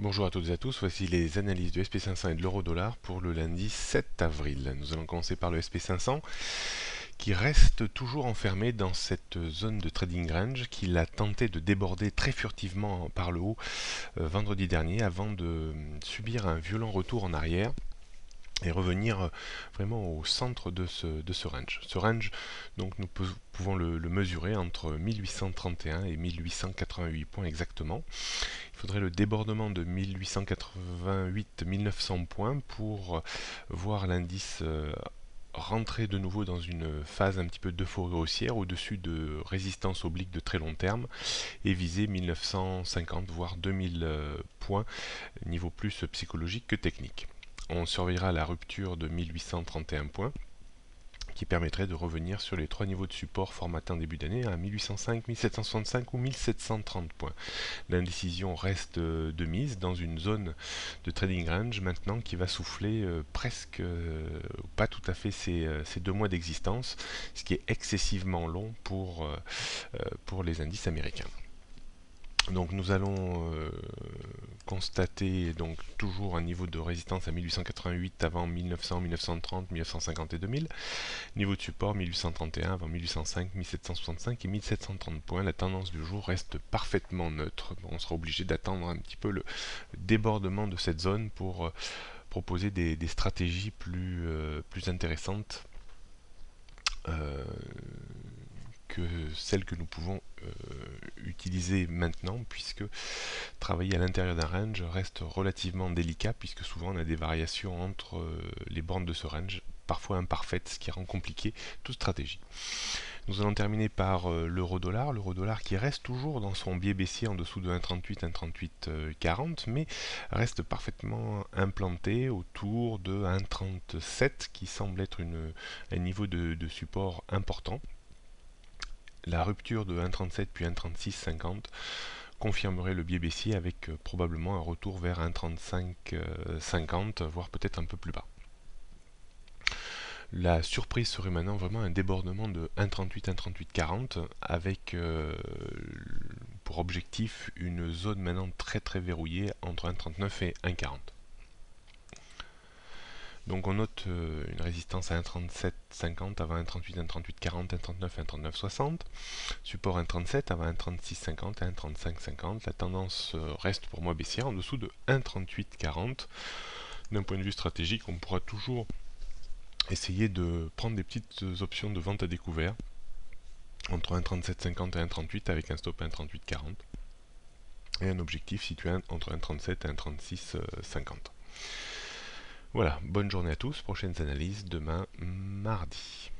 Bonjour à toutes et à tous, voici les analyses du SP500 et de l'euro-dollar pour le lundi 7 avril. Nous allons commencer par le SP500 qui reste toujours enfermé dans cette zone de trading range qu'il a tenté de déborder très furtivement par le haut vendredi dernier avant de subir un violent retour en arrière et revenir vraiment au centre de ce range. Ce range, donc nous pouvons le mesurer entre 1831 et 1888 points exactement. Il faudrait le débordement de 1888-1900 points pour voir l'indice rentrer de nouveau dans une phase un petit peu d'euphorie haussière au-dessus de résistance oblique de très long terme et viser 1950 voire 2000 points, niveau plus psychologique que technique. On surveillera la rupture de 1831 points qui permettrait de revenir sur les trois niveaux de support formatés en début d'année à 1805, 1765 ou 1730 points. L'indécision reste de mise dans une zone de trading range maintenant qui va souffler presque, pas tout à fait ces 2 mois d'existence, ce qui est excessivement long pour les indices américains. Donc nous allons constater donc toujours un niveau de résistance à 1888 avant 1900, 1930, 1950 et 2000. Niveau de support 1831 avant 1805, 1765 et 1730 points. La tendance du jour reste parfaitement neutre. On sera obligé d'attendre un petit peu le débordement de cette zone pour proposer des stratégies plus intéressantes que celles que nous pouvons utiliser maintenant, puisque travailler à l'intérieur d'un range reste relativement délicat, puisque souvent on a des variations entre les bornes de ce range, parfois imparfaites, ce qui rend compliqué toute stratégie. Nous allons terminer par l'euro-dollar. L'euro-dollar qui reste toujours dans son biais baissier en dessous de 1,38, 1,38,40, mais reste parfaitement implanté autour de 1,37 qui semble être un niveau de support important. La rupture de 1,37 puis 1,36,50 confirmerait le biais baissier avec probablement un retour vers 1,35,50, voire peut-être un peu plus bas. La surprise serait maintenant vraiment un débordement de 1,38, 1,38,40 avec pour objectif une zone maintenant très verrouillée entre 1,39 et 1,40. Donc on note une résistance à 1,37,50 avant 1,38, 1,38,40, 1,39, 1,39,60. Support 1,37 avant 1,36,50 et 1,35,50. La tendance reste pour moi baissière en dessous de 1,38,40. D'un point de vue stratégique, on pourra toujours essayer de prendre des petites options de vente à découvert entre 1,37,50 et 1,38 avec un stop à 1,38,40 et un objectif situé entre 1,37 et 1,36,50. Voilà, bonne journée à tous, prochaines analyses demain mardi.